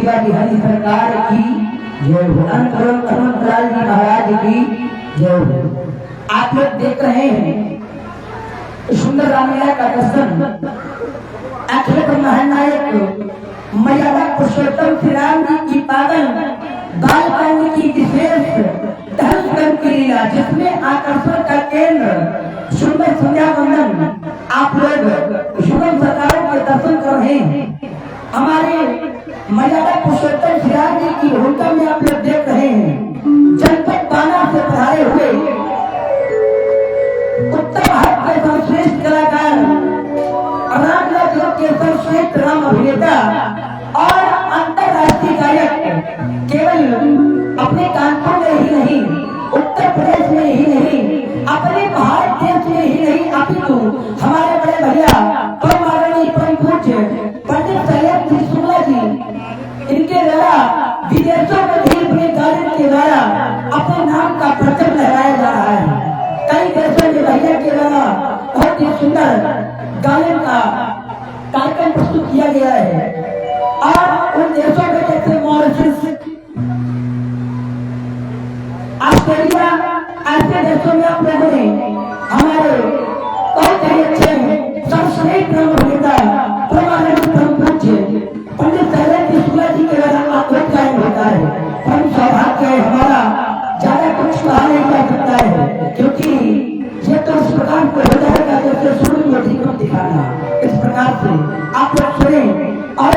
रीवा बिहारी सरकार की जय हो। हनुमंतलाल जी महाराज की जय हो। आप लोग देख रहे हैं सुंदर रामलीला का दर्शन अखिल महानायक मैया पुरुषोत्तम श्री राम जी की पावन बाल कांड की विशेष धर्म की लीला, जिसमें आकर्षण का केंद्र सुंदर संध्या वंदन आप लोग सुगम सरकारों के दर्शन कर रहे हैं। हमारे मर्यादा पुरुषोत्तम श्री राम जी की भूमिका में आप लोग देख रहे हैं जनपद बाना से पधारे हुए उत्तर भारत के सर्वश्रेष्ठ कलाकार रामलीला के सर्वश्रेष्ठ राम अभिनेता और अंतरराष्ट्रीय गायक केवल अपने कानपुर में ही नहीं, उत्तर प्रदेश में ही नहीं, अपने भारत देश में ही नहीं, अपितु हमारे बड़े भैया परम आदरणीय परम पूज्य पंडित शैलेंद्र शुक्ला जी, इनके द्वारा विदेशों में भी अपने गायन के द्वारा अपने नाम का परचम लहराया जा रहा है। कई देशों में भैया के द्वारा बहुत ही सुंदर गायन का कार्यक्रम प्रस्तुत किया गया है और उन देशों में जैसे मॉरिशस, ऑस्ट्रेलिया, ऐसे देशों में आप लोगों ने हमारे बहुत ही अच्छे सर्वश्रेष्ठ राम अभिनेता पंडित शैलेंद्र शुक्ला जी के द्वारा अद्भुत गायन होता है। परम सौभाग्य है हमारा, ज्यादा कुछ कहा नहीं जा सकता है, क्योंकि ये तो इस प्रकार को हो जाएगा जैसे शुरू में ठीक दिखाना। इस प्रकार से आप लोग सुने और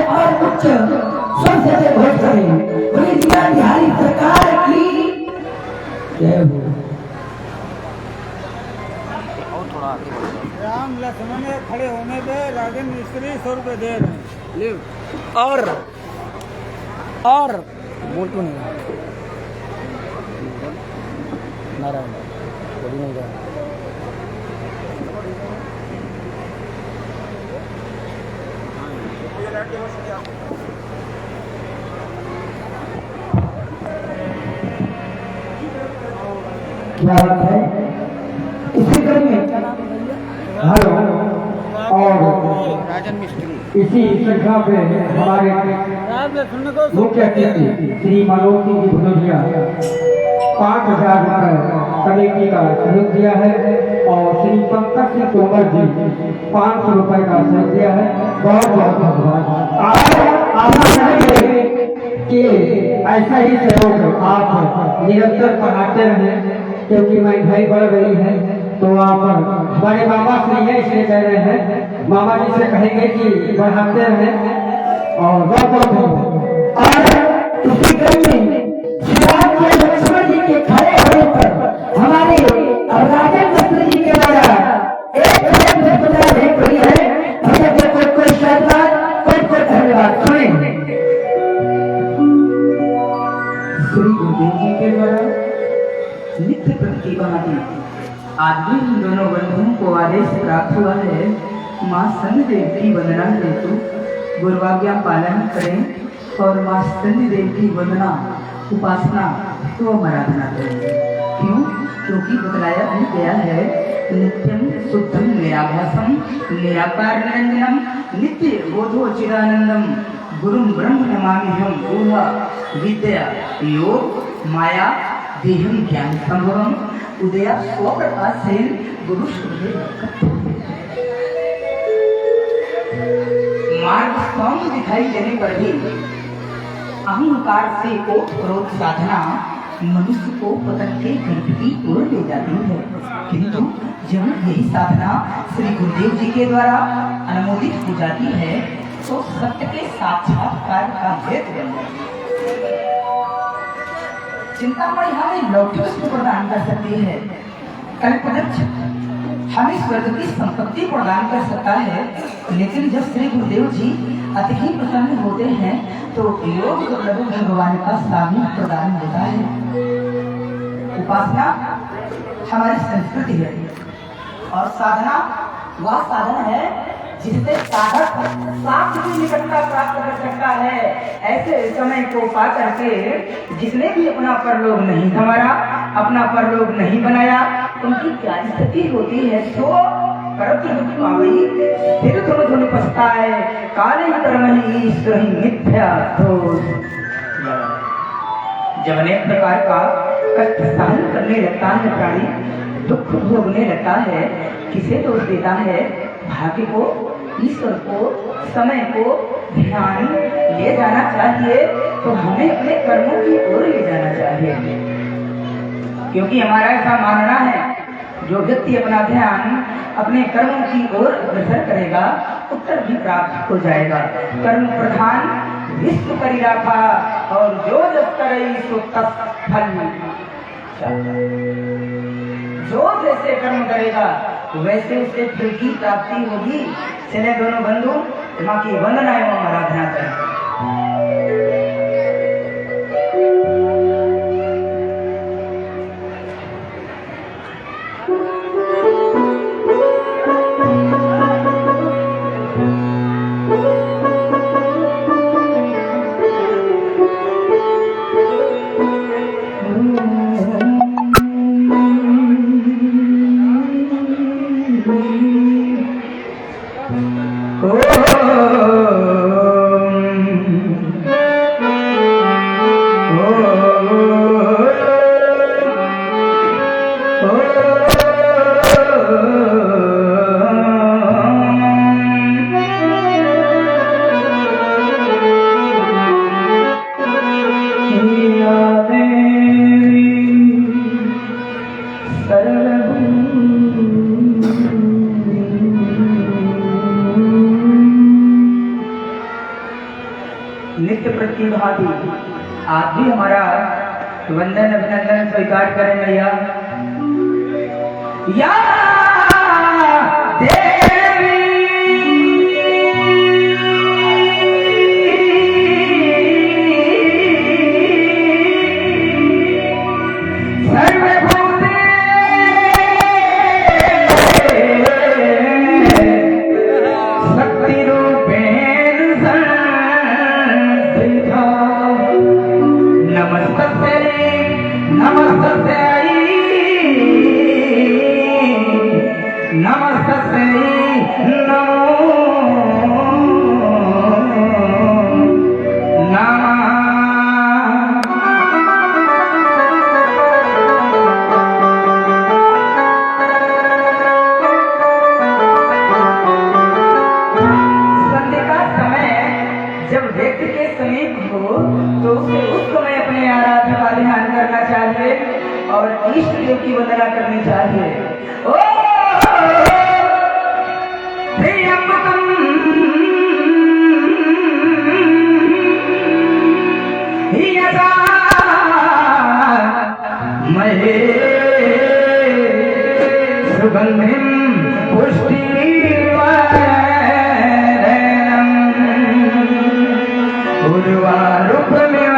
उच्च स्वर से घोष करें, बोले रीवा बिहारी सरकार की जय हो। राम लक्ष्मण खड़े होने पे राजन मिस्त्री 100 रुपए दे रहे हैं। ले और बोल क्यों नहीं नारायण बोली नहीं रहा। क्या बात है इसी क्रम में हेलो और राजन मिस्त्री इसी श्रृंखला में हमारे मुख्य अतिथि श्री मनोज सिंह जी भदौरिया 5,000 रुपए कमेटी का सहयोग दिया है और श्री पंकज सिंह तोमर जी 500 रुपए का सहयोग दिया है। बहुत बहुत धन्यवाद। आशा करेंगे कि ऐसा ही सहयोग आप निरंतर बढ़ाते रहें, क्योंकि महंगाई बढ़ रही है। तो आप हमारे मामा श्री है इसलिए कह रहे हैं, मामा जी से कहेंगे कि बढ़ाते रहें और बहुत और उसी क्रम में लक्ष्मण जी के खड़े होने पर हमारे राजन मिस्त्री जी के द्वारा एक भेंट हुई है। कोई शानदार कोई धन्यवाद सुने। श्री गुरुदेव जी के द्वारा नित्य प्रति भांति आदमी इन दोनों बंधुओं को आदेश प्राप्त हुआ है, माँ सन्नी देव की वंदना हेतु गुरुवाज्ञा पालन करें और माँ सन्नी देव की वंदना उपासना तो आराधना करें। क्यों? क्योंकि बतलाया भी गया है नित्यम शुद्धम निराभासम निराकार निरंजनम नित्य बोधो चिदानंदम गुरुम ब्रह्म नमामिहम ऊहा विद्या योग माया देहम ज्ञान संभवम उदया स्वप्रकाश से गुरु मार्ग स्पष्ट दिखाई देने पर भी अहंकार से ओत क्रोध साधना मनुष्य को पतन के गर्भ की ओर ले जाती है। किंतु जब यही साधना श्री गुरुदेव जी के द्वारा अनुमोदित हो जाती है तो सत्य के साक्षात्कार का हेतु बन जाती है। चिंतामणि हमें लौकिक सुख प्रदान कर सकती है, कल्पवृक्ष हमें स्वर्ग की संपत्ति प्रदान कर सकता है, लेकिन जब श्री गुरुदेव जी अति ही प्रसन्न होते हैं तो योग प्रभु भगवान का सामूहिक प्रदान होता है। उपासना हमारी संस्कृति है और साधना वह साधन है जिससे साधक साक्ष की निकटता प्राप्त कर सकता है। ऐसे समय को पा करके जिसने भी अपना परलोक नहीं संवारा, अपना परलोक नहीं बनाया, उनकी क्या स्थिति होती है। तो करती दुख पावई फिर धुन धुन पछताए काले कर्म ही ईश्वर ही मिथ्या दोष। जब अनेक प्रकार का कष्ट सहन करने लगता है प्राणी, दुख भोगने लगता है, किसे दोष देता है? भाग्य को, ईश्वर को, समय को ध्यान ले जाना चाहिए तो हमें अपने कर्मों की ओर ले जाना चाहिए, क्योंकि हमारा ऐसा मानना है जो व्यक्ति अपना ध्यान अपने कर्मों की ओर अग्रसर करेगा उत्तर भी प्राप्त हो जाएगा। कर्म प्रधान विश्व करी राखा और जो जब करे सो तत्फल। जो जैसे कर्म करेगा वैसे उससे फल की प्राप्ति होगी। चले दोनों बंधु माँ की वंदना एवं आराधना करें। नित्य प्रतिभागी आप भी हमारा वंदन अभिनंदन स्वीकार करें मैया। या देवी और इष्ट देव की वंदना करनी चाहिए। ओ त्र्यंबकम यदा महे सुगंधिम पुष्टिवर्धनम् उर्वारुकमिव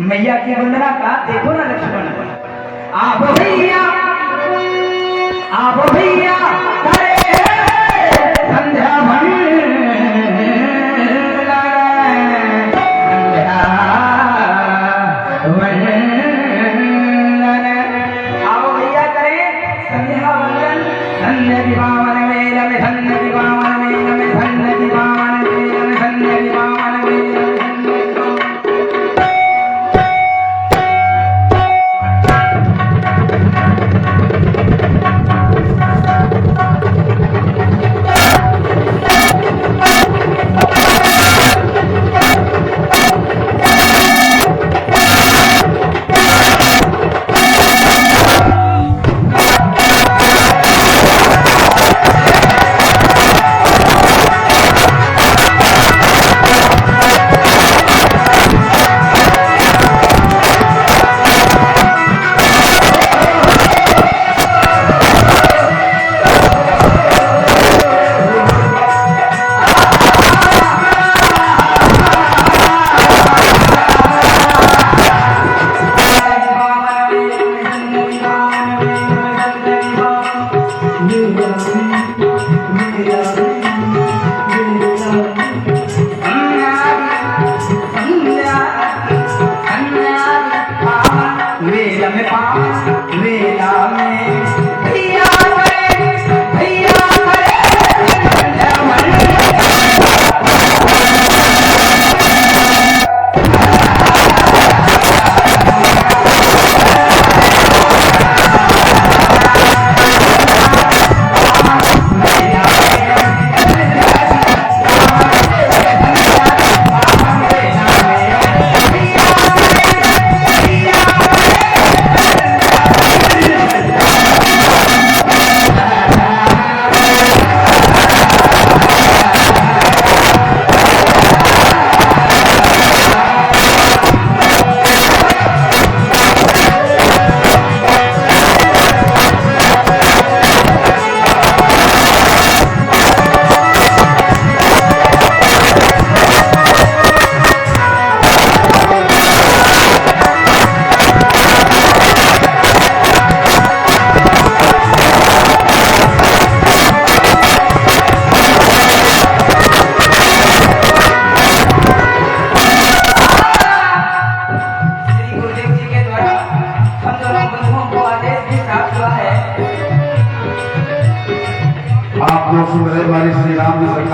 मैया की वंदना का देखो ना लक्ष्मण। आप भैया करे संध्या आओ भैया करे संध्या वंदन। धन्य विवाहन मेल में धन्य विवाहन मेल में धन्य विवाहन मेल में धन्य विवाहन मेल में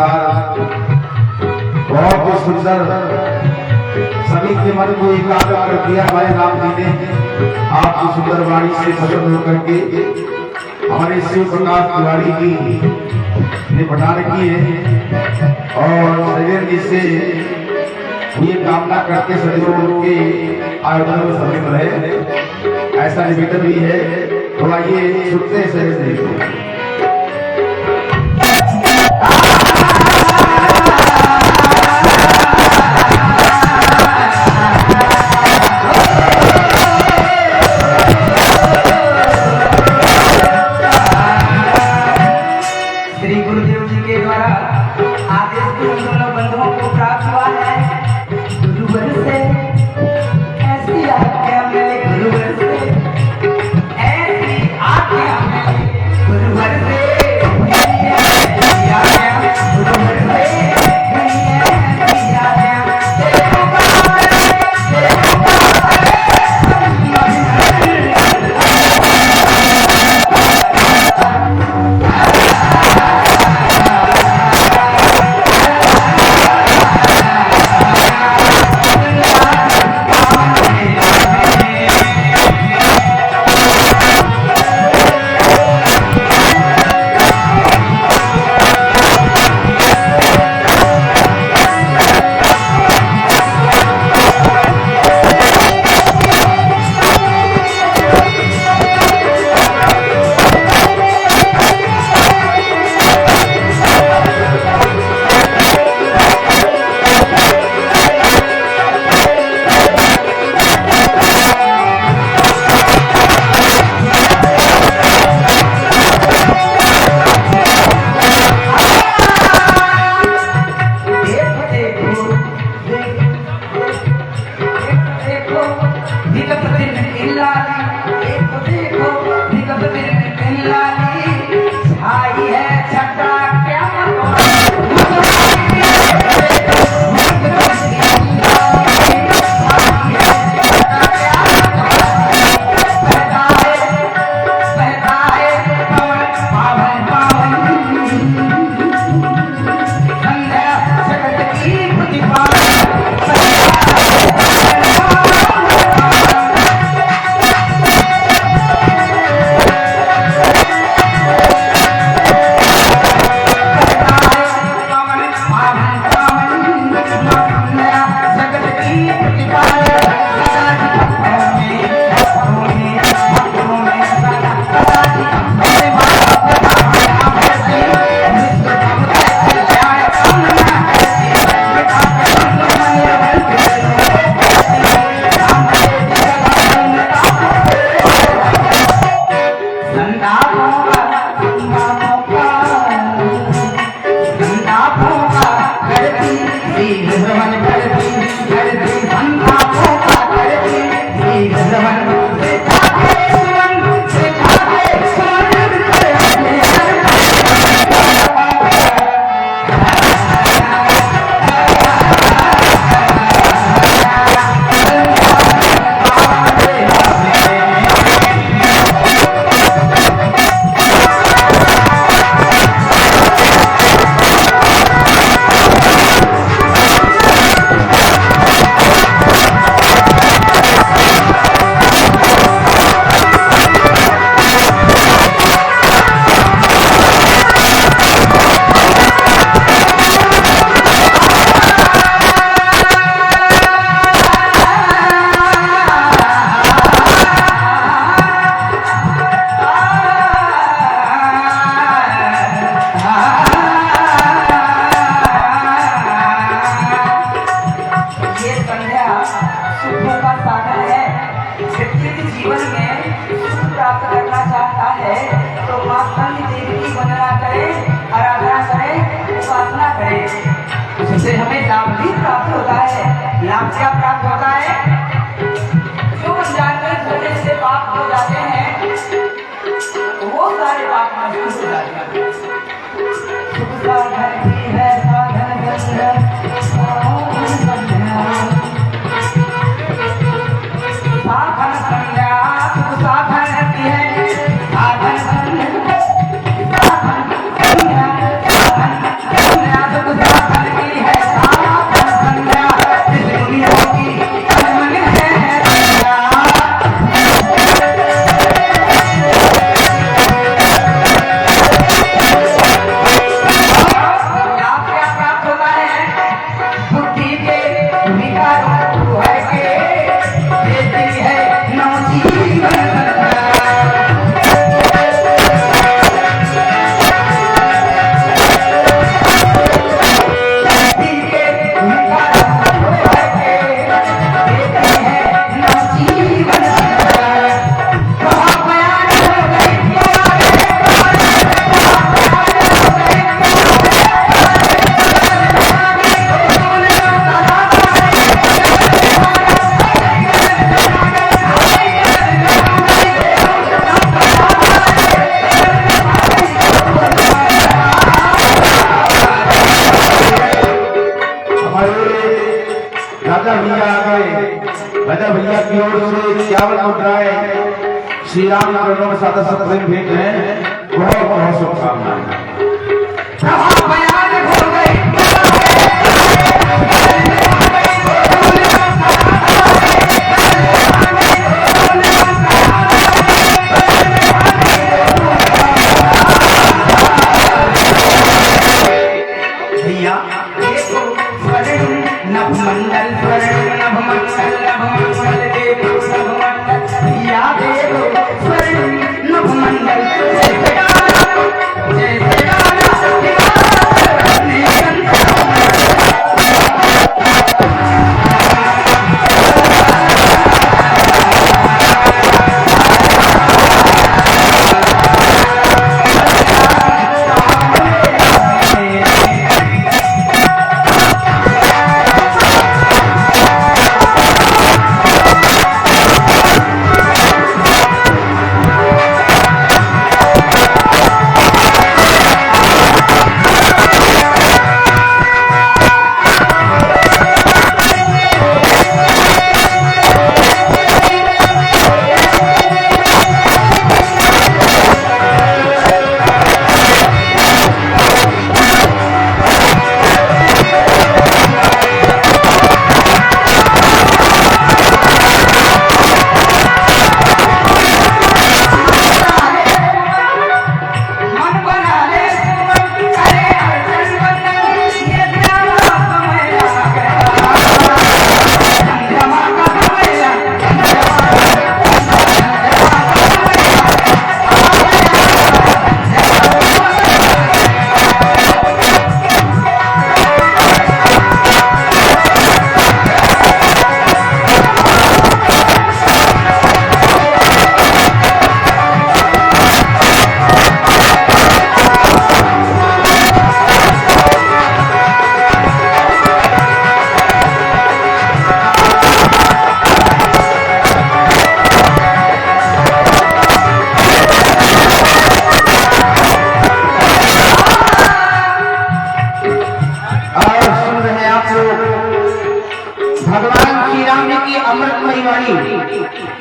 प्रकार बहुत ही सुंदर सभी के मन को एकाग्र कर दिया हमारे राम जी ने आपकी सुंदर वाणी से प्रसन्न होकर के हमारे शिव प्रकाश तिवारी की ने बना रखी है और शरीर जी से ये कामना करके सदैव उनके आयोजन में सम्मिलित रहे, ऐसा निवेदन भी है। थोड़ा ये सुनते शरीर जी इससे हमें लाभ भी प्राप्त होता है। लाभ क्या प्राप्त होता है? जो जानकर धोने से पाप हो जाते हैं वो सारे पाप नष्ट हो जाते हैं। सुख साधन की है साधन साधन संज्ञा सुख साधन की है साधन संज्ञा साधन संज्ञा की ओर से 51 मुद्राएं श्री राम चरणों में सादा सप्रेम भेंट है। बहुत बहुत शुभकामनाएं।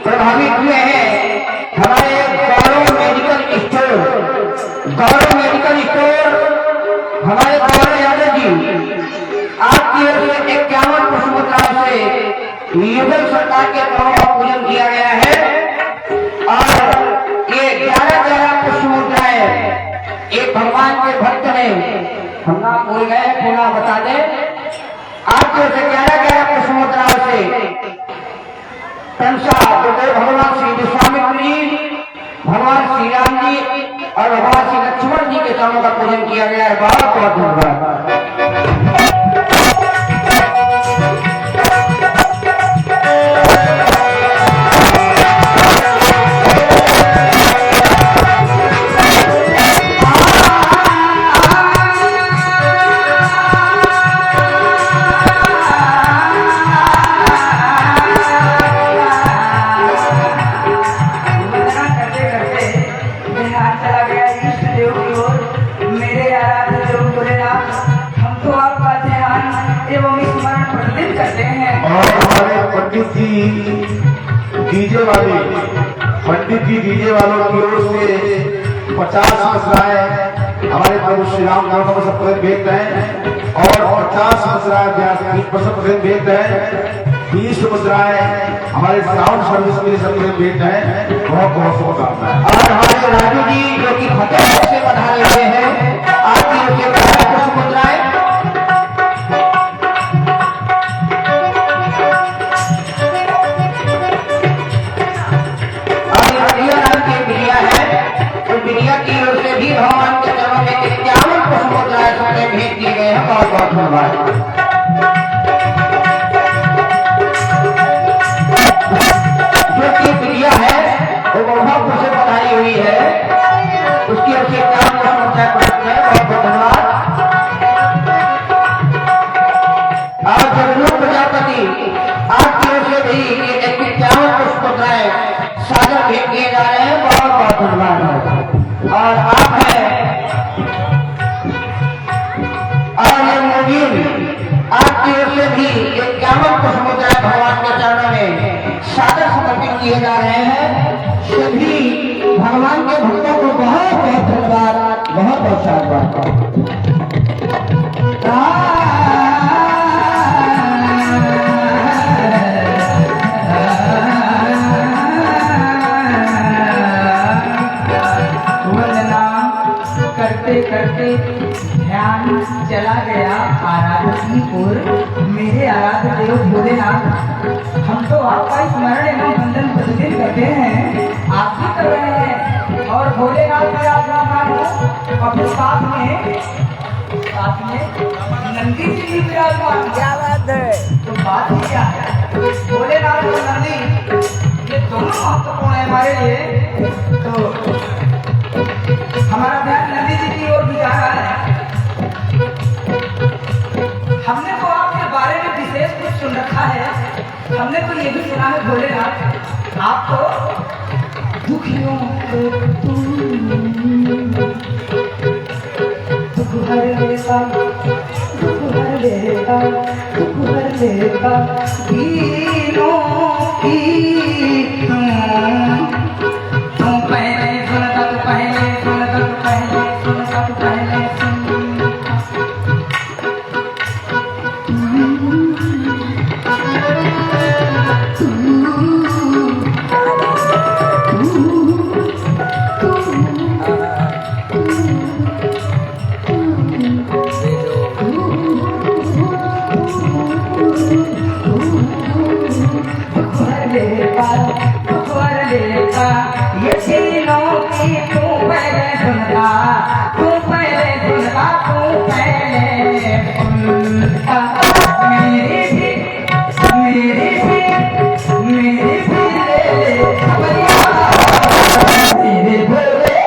प्रभावित हुए हैं हमारे गौरव मेडिकल स्टोर हमारे गौरव यादव जी आपकी ओर से 51 पुष्पोत्सव से युगल सरकार के करों का पूजन किया गया है और ये 11 पुष्पोत्सव एक भगवान के भक्त ने हम नाम भूल गए पुनः बता दें आपकी ओर से 11 पुष्पोत्सव से भगवान श्री विश्वामित्र जी भगवान श्री राम जी और भगवान श्री लक्ष्मण जी के चरणों का पूजन किया गया है। बहुत बहुत धन्यवाद। पंडित जी डीजे वालों की ओर से 50 मुद्राएं हमारे प्रभु श्री राम नाम का सब भेज रहे हैं और 50 मुद्राएं भेज रहे हैं 30 मुद्राएं हमारे साउंड सर्विस के लिए सब भेज रहे हैं। बहुत बहुत शुभकामनाएं। और हमारे राजू जी जो कि फतेहपुर से पधारे हुए हैं आपकी ओर से 50 मुद्राएं की ओर से भी भगवान के चरणों में 51 पुष्पोत्सव भेंट किए गए हैं। बहुत बहुत धन्यवाद। जो की प्रिया है वो बहुत से बधाई हुई है उसकी ओर से 51 पुष्पोत्सव प्राप्त है। बहुत बहुत धन्यवाद। और जगन्नाथ प्रजापति आपकी ओर से भी 51 पुष्पोत्सव सागर भेंट किए जा रहे हैं। बहुत बहुत धन्यवाद। और आप है और ये मोबिल आपकी ओर से भी 51 पुष्पोत्सव भगवान के चरणों में सादर बहुत शानदार। वंदना करते करते ध्यान चला गया आराध्य की ओर। मेरे आराध्य देव भोलेनाथ, हम तो आपका स्मरण एवं वंदन प्रतिदिन करते हैं, आप भी कर रहे हैं। और भोलेनाथ भी आप हो, और फिर साथ में नंदी जी भी विराजमान। क्या बात है। तो बात ही क्या है, भोलेनाथ और नंदी ये दोनों महत्वपूर्ण है हमारे लिए। तो हमारा ध्यान नंदी जी की ओर भी जा रहा है। हमने तो आपके बारे में विशेष कुछ सुन रखा है। हमने तो ये भी सुना है भोलेनाथ, आप तो दुखियों को दुख हर लेता, दुख हर लेता, दुख हर लेता, दीनों की तू पहले सुनता, तू पहले सुनता, तू पहले सुनता, तू पहले ये तीनों की तू पहले सुनता, तू पहले सुनता, तू पहले सुनता। मेरी भी ले खबरिया, मेरे भोले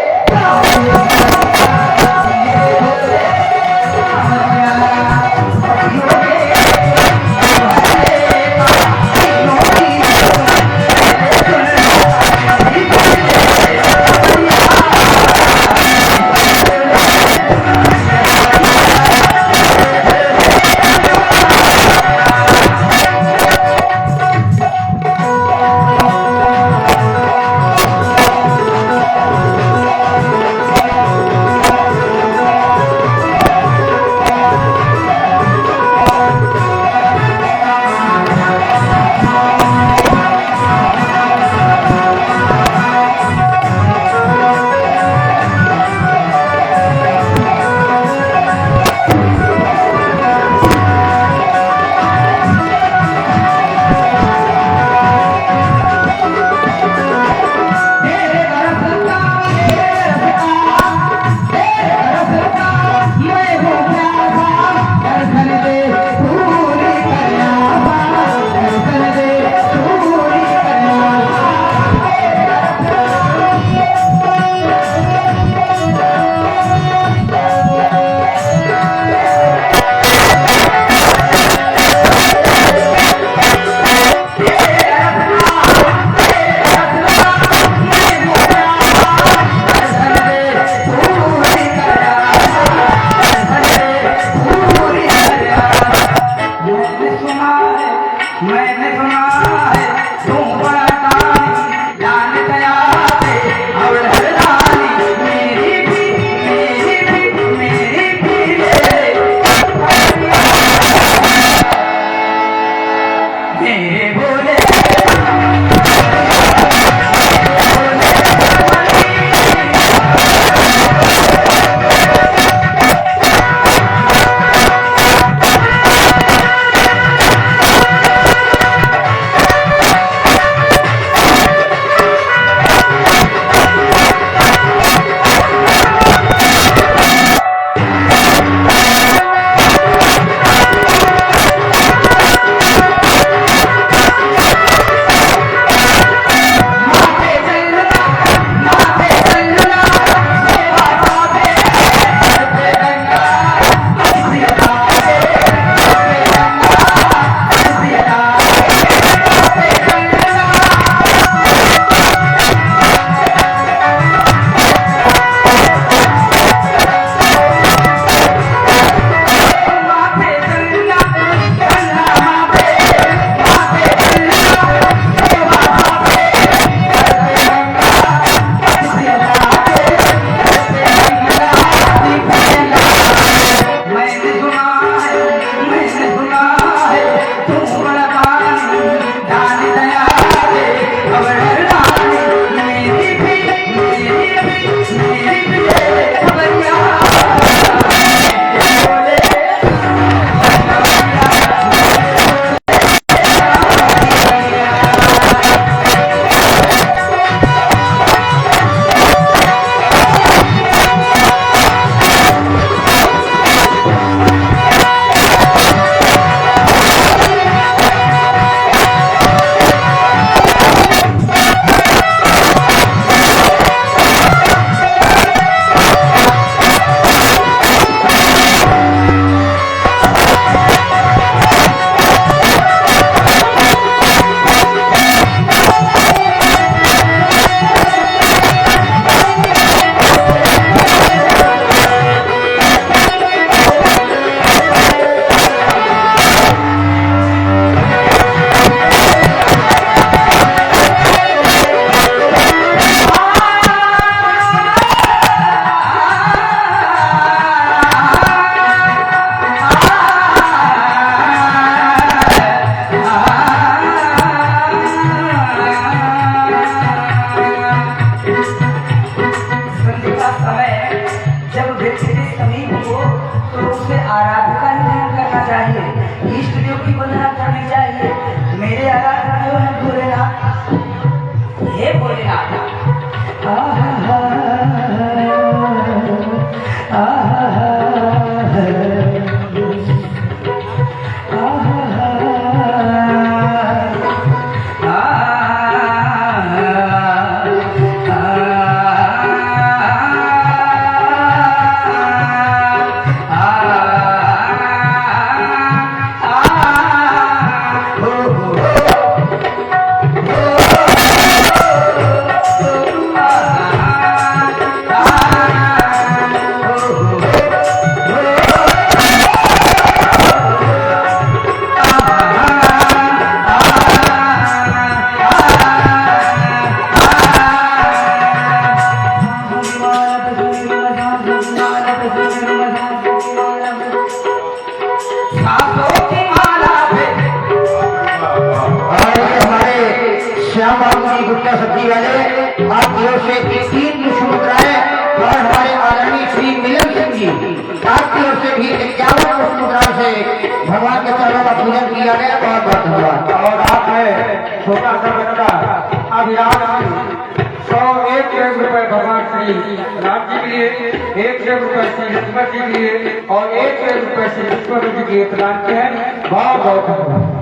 सांसों की माला पे। और हमारे श्याम बाबू जी गुप्ता सब्जी वाले आप की ओर से 3 मुद्राएं और हमारे आदरणीय श्री मिलन सिंह जी आपकी ओर से भी 51 मुद्राओं से भगवान के चरणों का पूजन किया गया। बहुत बहुत धन्यवाद। और आप है छोटा सा बच्चा अभिराज 101 रुपए भगवान श्री राम जी के लिए, 1 रुपए श्री लक्ष्मण जी के लिए और 1 रुपए श्री विष्णु जी के लिए प्रदान किए हैं। बहुत बहुत धन्यवाद।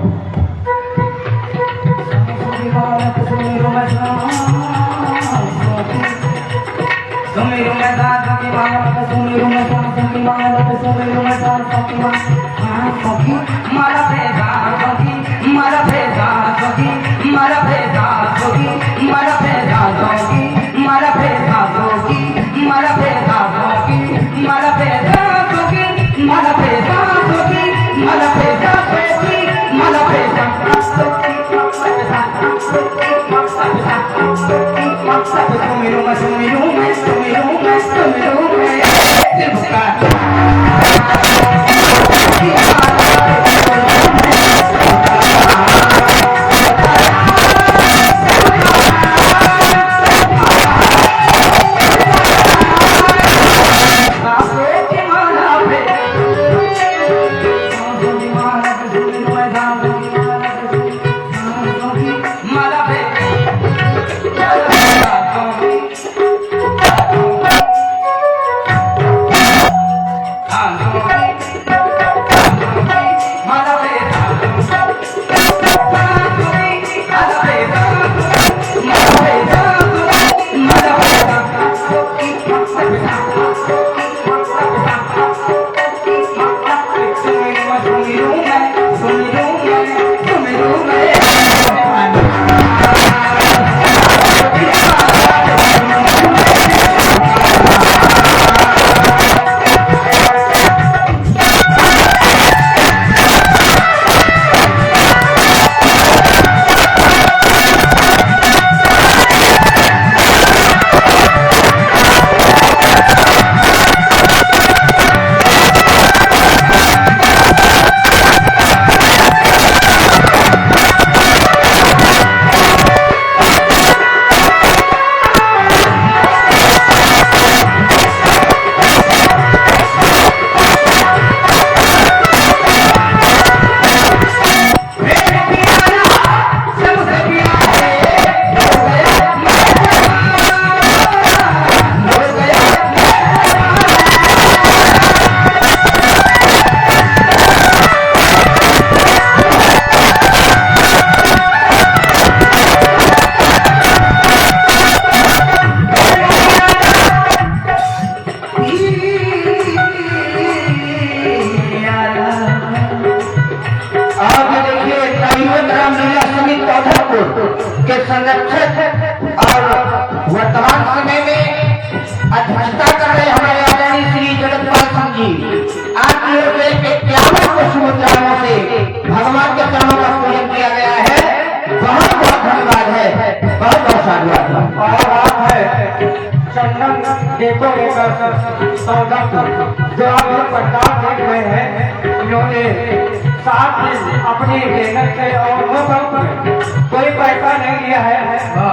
सुमिरो मैं दादा की बात, सुमिरो मैं दादा की बात, सुमिरो मैं दादा की बात। मारा भेजा जोगी, मारा भेजा जोगी, मारा भेजा जोगी, मारा भेजा जोगी, मारा भेजा जोगी, मारा भेजा जोगी, मारा भेजा जोगी, मारा भेजा जोगी, मारा भेजा जोगी, मारा भेजा सुमिरो मैं, सुमिरो मैं, सुमिरो मैं, सुमिरो मैं दिल भुका। के संरक्षक और वर्तमान समय में अध्यक्षता कर रहे हमारे आदरणीय श्री जगतपाल सिंह जी आपकी ओर से 51 मुद्राओं से भगवान के चरणों का पूजन किया गया है। बहुत बहुत धन्यवाद है, बहुत बहुत साधुवाद। और आप है चंदन डेकोरेटर सौदत्त जो आप लोग पंडाल देख रहे हैं, इन्होंने 7 दिन अपनी मेहनत से और कोई पैसा नहीं लिया है,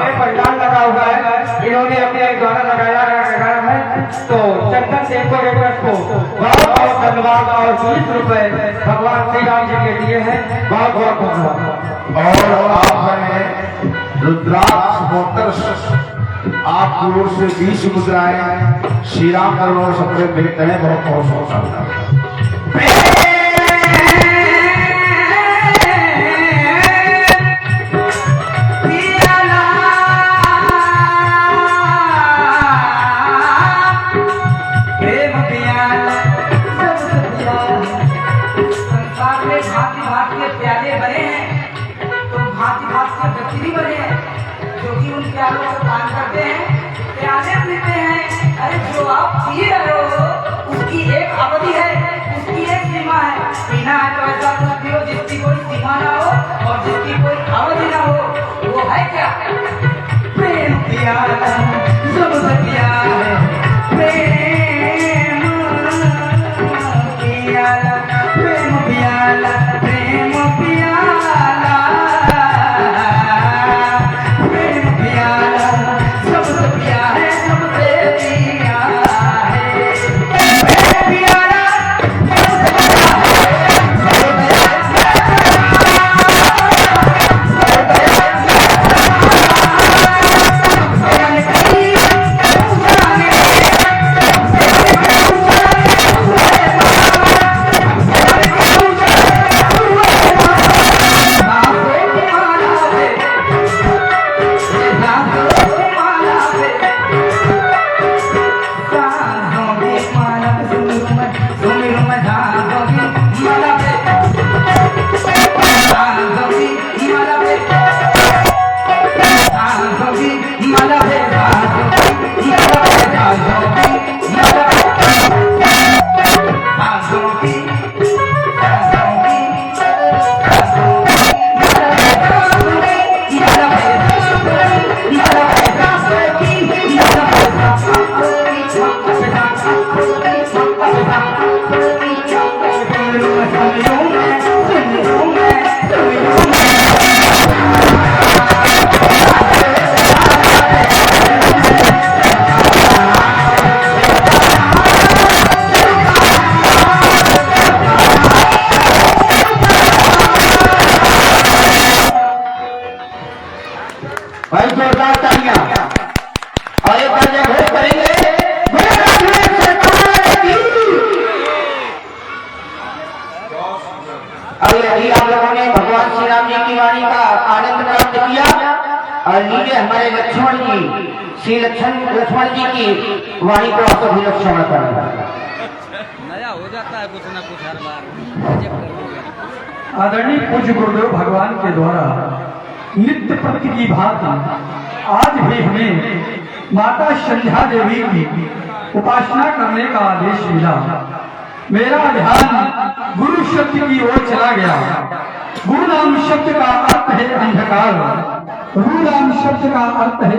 ये पंडाल लगा हुआ है, इन्होंने अपने द्वारा लगाया है। तो चंदन डेकोरेटर को बहुत बहुत धन्यवाद और 20 रुपए भगवान श्री राम जी के लिए हैं। बहुत बहुत धन्यवाद। और आपने रुद्राक्ष मोटर्स आपकी ओर से 20 मुद्राएं श्री राम करोड़ सबसे भेंट है। बहुत बहुत शुभकामनाएं। उसकी एक अवधि है, उसकी एक सीमा है। पीना है तो ऐसा कुछ पियो जिसकी कोई सीमा ना हो और जिसकी कोई अवधि ना हो। वो है क्या? प्रेम प्याला सबसे प्यारा है, प्रेम प्याला, प्रेम प्याला और यदि आप लोगों ने भगवान श्री राम जी की वाणी का आनंद प्राप्त किया और नीचे हमारे लक्ष्मण जी श्री लक्ष्मण जी की वाणी को आप सभी लोग श्रवण करना। नया हो जाता है कुछ ना कुछ हर बार। आदरणीय पूज्य गुरुदेव भगवान के द्वारा नित्य प्रति की भांति आज भी हमें माता संध्या देवी की उपासना करने का आदेश मिला। मेरा ध्यान गुरु शब्द की ओर चला गया। गुरु नाम शब्द का अर्थ है अंधकार, गुरु नाम शब्द का अर्थ है